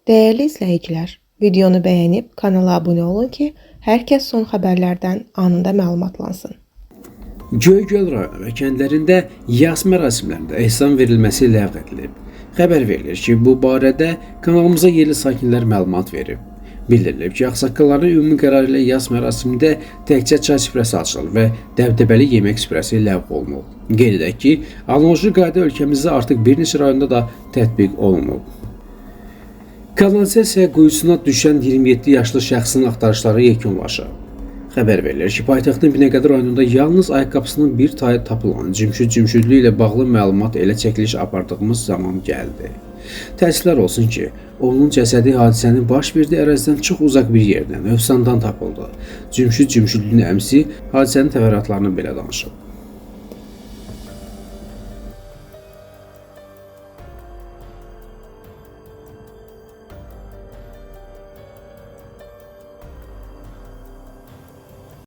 Değerli izləyicilər, videonu bəyənib kanala abunə olun ki, hər kəs son xəbərlərdən anında məlumatlansın. Göygöl rayonu və kəndlərində yas mərasimlərində ehsan verilməsi ləğv edilib. Xəbər verilir ki, bu barədə kanalımıza yerli sakinlər məlumat verib. Bildirilib ki, ağsaqqalların ümumi qərarı ilə yas mərasimində təkcə çay süfrəsi açılır və dəbdəbəli yemək süfrəsi ləğv olunub. Qeyd edək ki, analoji qayda ölkəmizdə artıq bir neçə rayonda da tətbiq olunub. Kanalizasiya quyusuna düşən 27 yaşlı şəxsin axtarışları yekunlaşıb. Xəbər verilir ki, paytaxtın Binəqədi rayonunda yalnız ayaqqabısının bir tayı tapılan Cümşüd Cümşüdlü ilə bağlı məlumat elə çəkiliş apardığımız zaman gəldi. Təəssüflər olsun ki, onun cəsədi hadisənin baş verdiyi ərazidən çox uzaq bir yerdən, Övsandan tapıldı. Cümşüd Cümşüdlünün əmisi hadisənin təfərrüatlarını belə danışıb.